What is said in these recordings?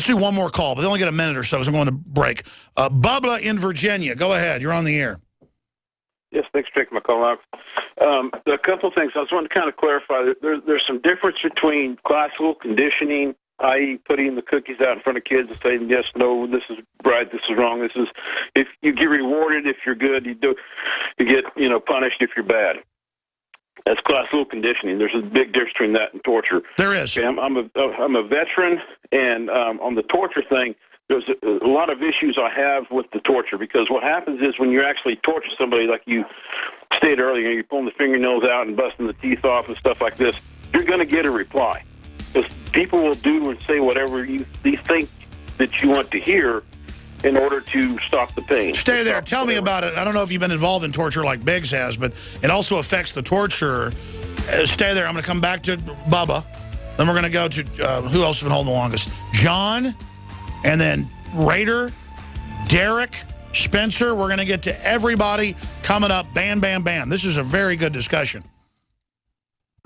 Let's do one more call, but they only get a minute or so, so I'm going to break. Bubba in Virginia, go ahead. You're on the air. Yes, thanks for taking my call, Alex. A couple of things. I was wanting to kind of clarify. There's some difference between classical conditioning, i.e. putting the cookies out in front of kids and saying, yes, no, this is right, this is wrong. This is, if you get rewarded if you're good, you get, punished if you're bad. That's classical conditioning. There's a big difference between that and torture. There is. Okay, I'm a veteran, and on the torture thing, there's a lot of issues I have with the torture, because what happens is when you actually torture somebody, like you stated earlier, you're pulling the fingernails out and busting the teeth off and stuff like this, you're going to get a reply. Because people will do and say whatever you think that you want to hear in order to stop the pain. Stay there. Tell me about it. I don't know if you've been involved in torture like Biggs has, but it also affects the torturer. Stay there. I'm going to come back to Bubba. Then we're going to go to, who else has been holding the longest? John, and then Raider, Derek, Spencer. We're going to get to everybody coming up. Bam, bam, bam. This is a very good discussion.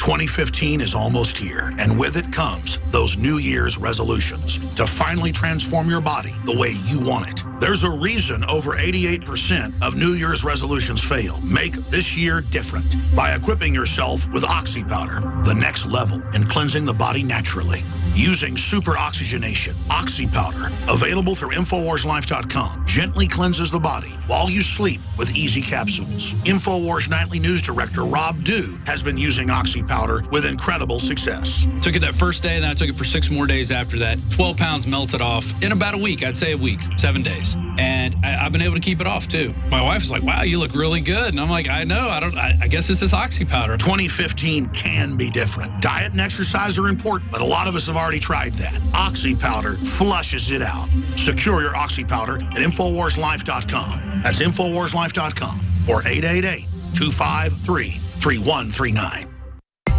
2015 is almost here, and with it comes those New Year's resolutions to finally transform your body the way you want it. There's a reason over 88% of New Year's resolutions fail. Make this year different by equipping yourself with Oxy Powder, the next level in cleansing the body naturally. Using super oxygenation, Oxy Powder, available through InfoWarsLife.com, gently cleanses the body while you sleep with easy capsules. InfoWars Nightly News Director Rob Dew has been using Oxy Powder with incredible success. Took it that first day, and then I took it for 6 more days after that. 12 pounds melted off in about a week. I'd say a week, 7 days. And I've been able to keep it off, too. My wife is like, wow, you look really good. And I'm like, I know. I guess it's this Oxy Powder. 2015 can be different. Diet and exercise are important, but a lot of us have already tried that. Oxy Powder flushes it out. Secure your Oxy Powder at InfoWarsLife.com. That's InfoWarsLife.com or 888-253-3139.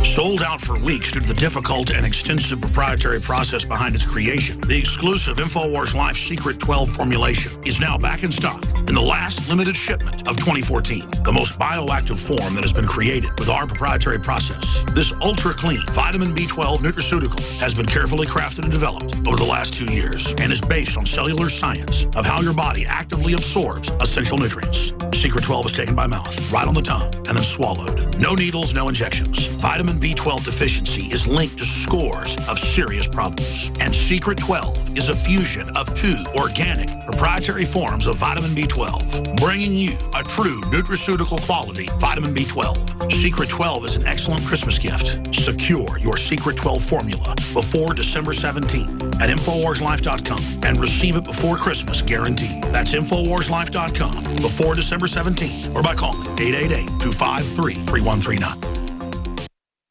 Sold out for weeks due to the difficult and extensive proprietary process behind its creation, the exclusive InfoWars Life Secret 12 formulation is now back in stock in the last limited shipment of 2014. The most bioactive form that has been created with our proprietary process. This ultra-clean vitamin B12 nutraceutical has been carefully crafted and developed over the last 2 years and is based on cellular science of how your body actively absorbs essential nutrients. Secret 12 is taken by mouth, right on the tongue, and then swallowed. No needles, no injections. Vitamin B12 deficiency is linked to scores of serious problems. And Secret 12 is a fusion of 2 organic proprietary forms of vitamin B12, bringing you a true nutraceutical quality vitamin B12. Secret 12 is an excellent Christmas gift. Secure your Secret 12 formula before December 17th at InfoWarsLife.com and receive it before Christmas guaranteed. That's InfoWarsLife.com before December 17th or by calling 888-253-3139.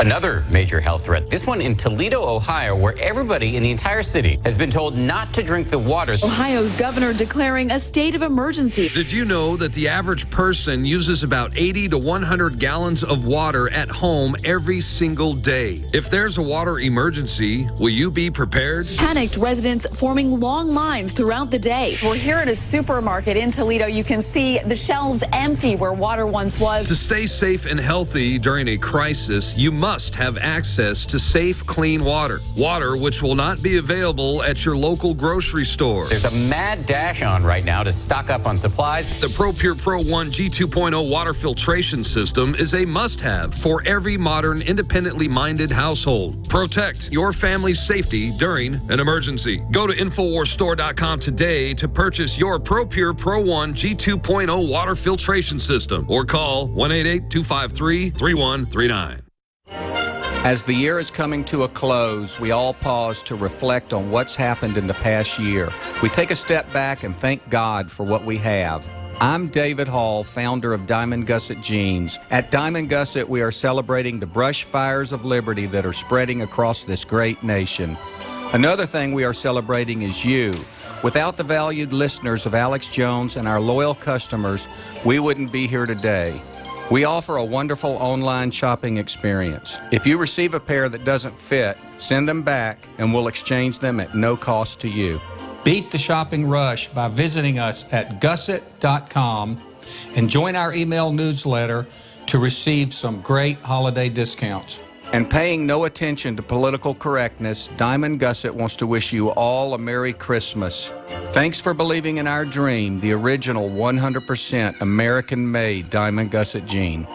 Another major health threat, this one in Toledo, Ohio, where everybody in the entire city has been told not to drink the water. Ohio's governor declaring a state of emergency. Did you know that the average person uses about 80 to 100 gallons of water at home every single day? If there's a water emergency, will you be prepared? Panicked residents forming long lines throughout the day. We're here at a supermarket in Toledo. You can see the shelves empty where water once was. To stay safe and healthy during a crisis, you must have access to safe, clean water. Water which will not be available at your local grocery store. There's a mad dash on right now to stock up on supplies. The ProPure Pro 1 G2.0 water filtration system is a must-have for every modern, independently minded household. Protect your family's safety during an emergency. Go to InfoWarsStore.com today to purchase your ProPure Pro 1 G2.0 water filtration system or call 1-888-253-3139. As the year is coming to a close, we all pause to reflect on what's happened in the past year. We take a step back and thank God for what we have. I'm David Hall, founder of Diamond Gusset Jeans. At Diamond Gusset, we are celebrating the brush fires of liberty that are spreading across this great nation. Another thing we are celebrating is you. Without the valued listeners of Alex Jones and our loyal customers, we wouldn't be here today. We offer a wonderful online shopping experience. If you receive a pair that doesn't fit, send them back and we'll exchange them at no cost to you. Beat the shopping rush by visiting us at gusset.com and join our email newsletter to receive some great holiday discounts. And paying no attention to political correctness, Diamond Gusset wants to wish you all a Merry Christmas. Thanks for believing in our dream, the original 100% American-made Diamond Gusset jean.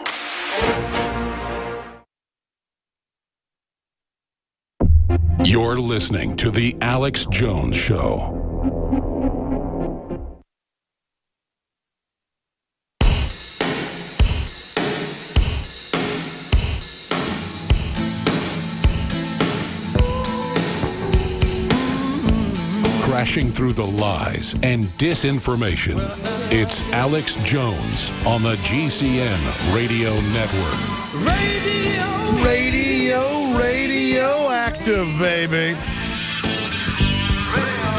You're listening to The Alex Jones Show. Crashing through the lies and disinformation, it's Alex Jones on the GCN Radio Network. Radioactive, baby.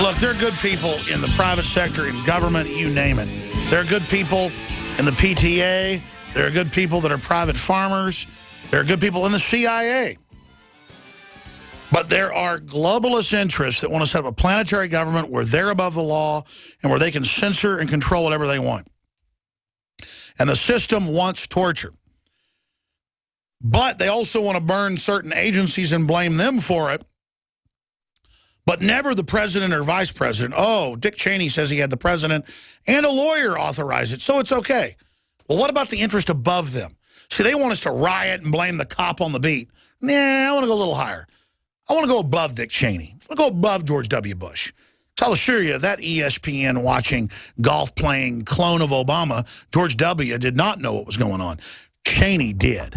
Look, there are good people in the private sector, in government, you name it. There are good people in the PTA. There are good people that are private farmers. There are good people in the CIA. But there are globalist interests that want to set up a planetary government where they're above the law and where they can censor and control whatever they want. And the system wants torture. But they also want to burn certain agencies and blame them for it. But never the president or vice president. Oh, Dick Cheney says he had the president and a lawyer authorize it, so it's okay. Well, what about the interest above them? See, they want us to riot and blame the cop on the beat. Nah, I want to go a little higher. I want to go above Dick Cheney. I want to go above George W. Bush. So I'll assure you, that ESPN-watching, golf-playing clone of Obama, George W., did not know what was going on. Cheney did.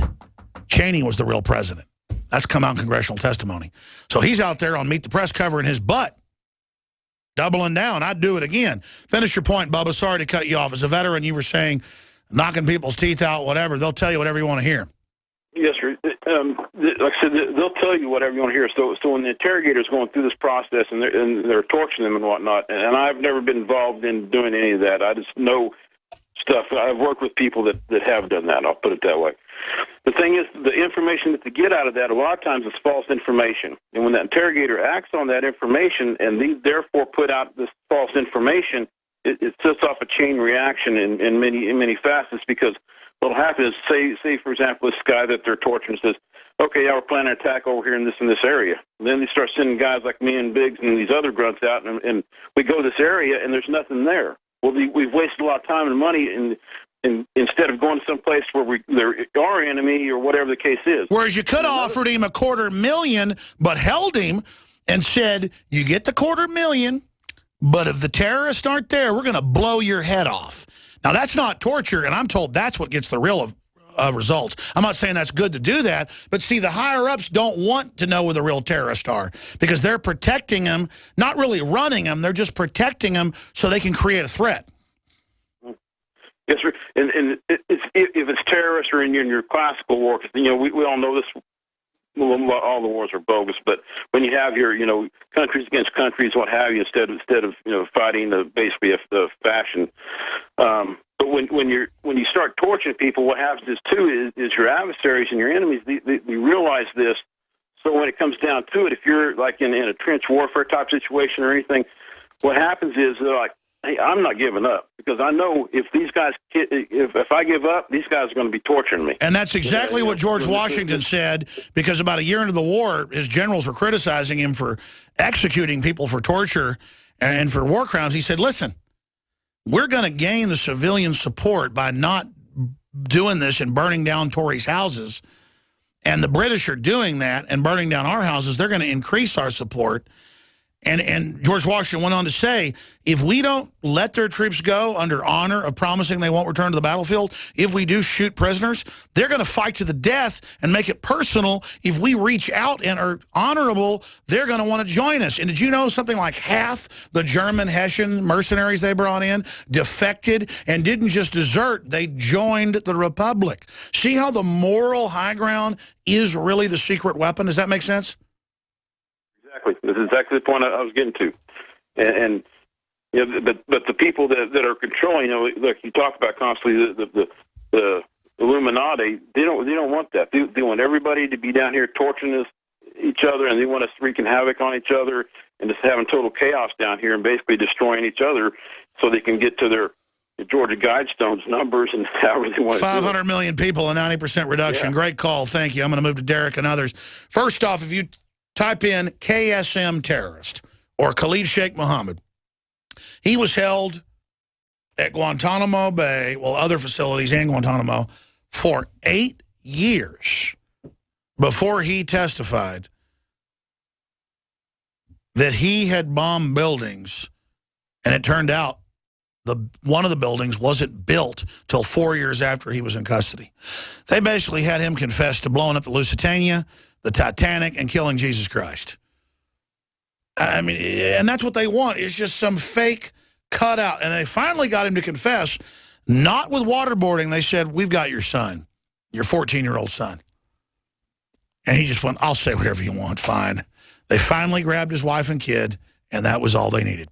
Cheney was the real president. That's come out in congressional testimony. So he's out there on Meet the Press covering his butt, doubling down. I'd do it again. Finish your point, Bubba. Sorry to cut you off. As a veteran, you were saying knocking people's teeth out, whatever. They'll tell you whatever you want to hear. Yes, sir. Like I said, they'll tell you whatever you want to hear. So when the interrogator's going through this process and they're torturing them and whatnot, and I've never been involved in doing any of that. I just know stuff. I've worked with people that have done that. I'll put it that way. The thing is, the information that they get out of that, a lot of times it's false information. And when that interrogator acts on that information and they therefore put out this false information, it sets off a chain reaction in many facets, because what'll happen is, say for example, this guy that they're torturing says, okay, yeah, we're planning an attack over here in this area. And then they start sending guys like me and Biggs and these other grunts out, and we go to this area and there's nothing there. Well, we've wasted a lot of time and money instead of going to some place where they're our enemy or whatever the case is. Whereas you could have offered him $250,000, but held him and said, you get the $250,000, but if the terrorists aren't there, we're going to blow your head off. Now, that's not torture, and I'm told that's what gets the real results. I'm not saying that's good to do that, but see, the higher-ups don't want to know where the real terrorists are, because they're protecting them, not really running them, they're just protecting them so they can create a threat. Yes, sir. And if it's terrorists or in your classical war, because, we all know this, all the wars are bogus, but when you have your, countries against countries, what have you, instead of fighting basically a fashion. But when you start torturing people, what happens is your adversaries and your enemies, they realize this. So when it comes down to it, if you're like in a trench warfare type situation or anything, what happens is they're like, hey, I'm not giving up, because I know if these guys, if I give up, these guys are going to be torturing me. And that's exactly what George Washington said, because about a year into the war, his generals were criticizing him for executing people for torture and for war crimes. He said, listen, we're going to gain the civilian support by not doing this and burning down Tories' houses. And the British are doing that and burning down our houses. They're going to increase our support. And George Washington went on to say, if we don't let their troops go under honor of promising they won't return to the battlefield, if we do shoot prisoners, they're going to fight to the death and make it personal. If we reach out and are honorable, they're going to want to join us. And did you know something like half the German Hessian mercenaries they brought in defected and didn't just desert, they joined the Republic. See how the moral high ground is really the secret weapon? Does that make sense? Exactly. This is exactly the point I was getting to. And but the people that are controlling, look, you talk about constantly the Illuminati. They don't want that. They want everybody to be down here torturing each other, and they want us wreaking havoc on each other and just having total chaos down here and basically destroying each other so they can get to Georgia Guidestone's numbers and however they want to do it. 500 million people, a 90% reduction. Yeah. Great call. Thank you. I'm going to move to Derek and others. First off, if you type in KSM terrorist or Khalid Sheikh Mohammed, he was held at Guantanamo Bay, well, other facilities and Guantanamo, for 8 years before he testified that he had bombed buildings, and it turned out one of the buildings wasn't built till 4 years after he was in custody. They basically had him confess to blowing up the Lusitania, the Titanic, and killing Jesus Christ. I mean, and that's what they want, is just some fake cutout. And they finally got him to confess, not with waterboarding. They said, we've got your son, your 14-year-old son. And he just went, I'll say whatever you want, fine. They finally grabbed his wife and kid, and that was all they needed.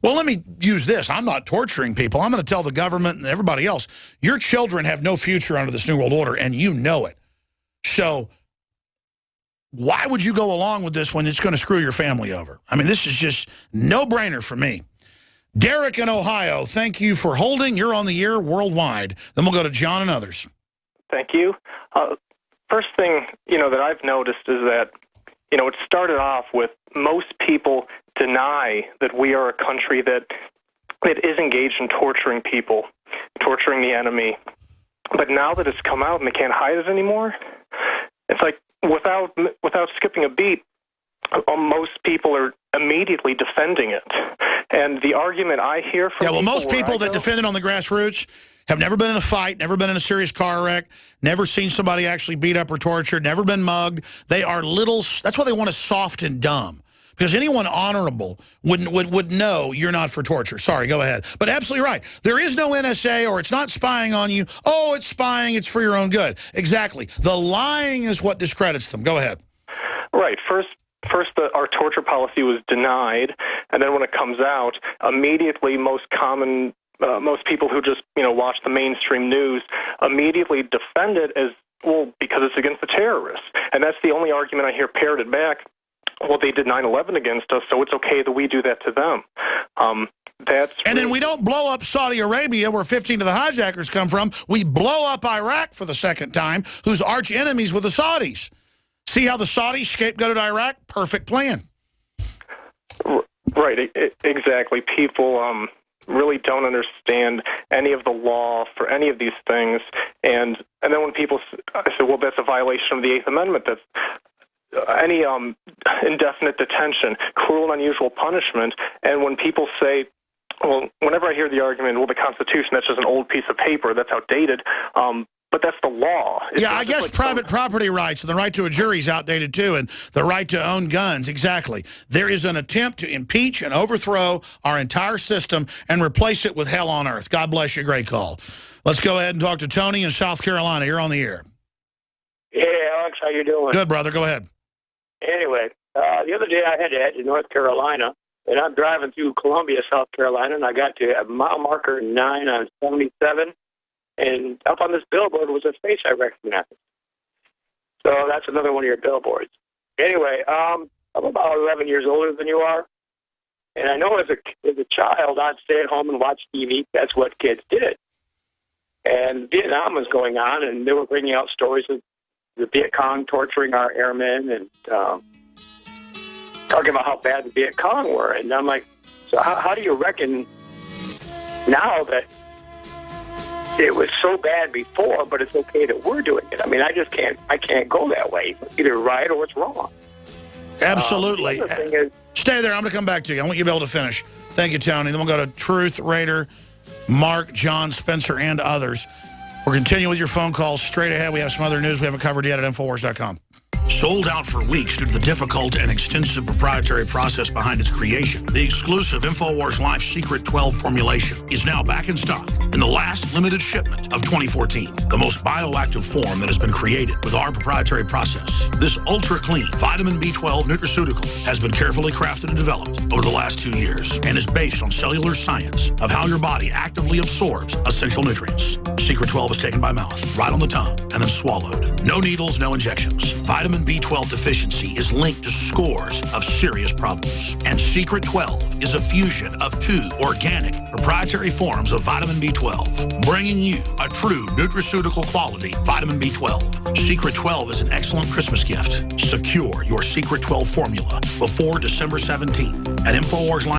Well, let me use this. I'm not torturing people. I'm going to tell the government and everybody else, your children have no future under this New World Order, and you know it. So why would you go along with this when it's going to screw your family over? I mean, this is just no-brainer for me. Derek in Ohio, thank you for holding. You're on the air worldwide. Then we'll go to John and others. Thank you. First thing, that I've noticed is that, it started off with most people deny that we are a country that is engaged in torturing people, torturing the enemy. But now that it's come out and they can't hide it anymore, it's like without skipping a beat, most people are immediately defending it. And the argument I hear from most people that defend it on the grassroots have never been in a fight, never been in a serious car wreck, never seen somebody actually beat up or tortured, never been mugged. They are that's why they want us soft and dumb. Because anyone honorable would know you're not for torture. Sorry, go ahead. But absolutely right. There is no NSA, or it's not spying on you. Oh, it's spying. It's for your own good. Exactly. The lying is what discredits them. Go ahead. Right. First, our torture policy was denied, and then when it comes out, immediately most people who just watch the mainstream news immediately defend it as, well, because it's against the terrorists. And that's the only argument I hear parroted back. Well, they did 9/11 against us, so it's okay that we do that to them. And then we don't blow up Saudi Arabia, where 15 of the hijackers come from. We blow up Iraq for the second time, whose arch enemies were the Saudis. See how the Saudis scapegoated Iraq? Perfect plan. Right, exactly. People really don't understand any of the law for any of these things. And then when people say, well, that's a violation of the Eighth Amendment, that's any indefinite detention, cruel and unusual punishment. And when people say, well, whenever I hear the argument, well, the Constitution, that's just an old piece of paper, that's outdated, but that's the law. I guess private property rights and the right to a jury is outdated too, and the right to own guns, exactly. There is an attempt to impeach and overthrow our entire system and replace it with hell on earth. God bless you, great call. Let's go ahead and talk to Tony in South Carolina. You're on the air. Hey, Alex, how you doing? Good, brother. Go ahead. Anyway, the other day I had to head to North Carolina, and I'm driving through Columbia, South Carolina, and I got to mile marker 9 on 77, and up on this billboard was a face I recognized. So that's another one of your billboards. Anyway, I'm about 11 years older than you are, and I know as a child I'd stay at home and watch TV. That's what kids did. And Vietnam was going on, and they were bringing out stories of the Viet Cong torturing our airmen and talking about how bad the Viet Cong were. And I'm like, so how do you reckon now that it was so bad before, but it's okay that we're doing it? I mean, I can't go that way. It's either right or it's wrong. Absolutely. Stay there. I'm going to come back to you. I want you to be able to finish. Thank you, Tony. Then we'll go to Truth, Raider, Mark, John, Spencer, and others. We're continuing with your phone calls. Straight ahead, we have some other news we haven't covered yet at Infowars.com. Sold out for weeks due to the difficult and extensive proprietary process behind its creation, the exclusive InfoWars Life Secret 12 formulation is now back in stock in the last limited shipment of 2014. The most bioactive form that has been created with our proprietary process. This ultra-clean vitamin B12 nutraceutical has been carefully crafted and developed over the last 2 years and is based on cellular science of how your body actively absorbs essential nutrients. Secret 12 is taken by mouth, right on the tongue, and then swallowed. No needles, no injections. Vitamin B12 deficiency is linked to scores of serious problems. And Secret 12 is a fusion of 2 organic, proprietary forms of vitamin B12, bringing you a true nutraceutical quality vitamin B12. Secret 12 is an excellent Christmas gift. Secure your Secret 12 formula before December 17th at InfoWars Line.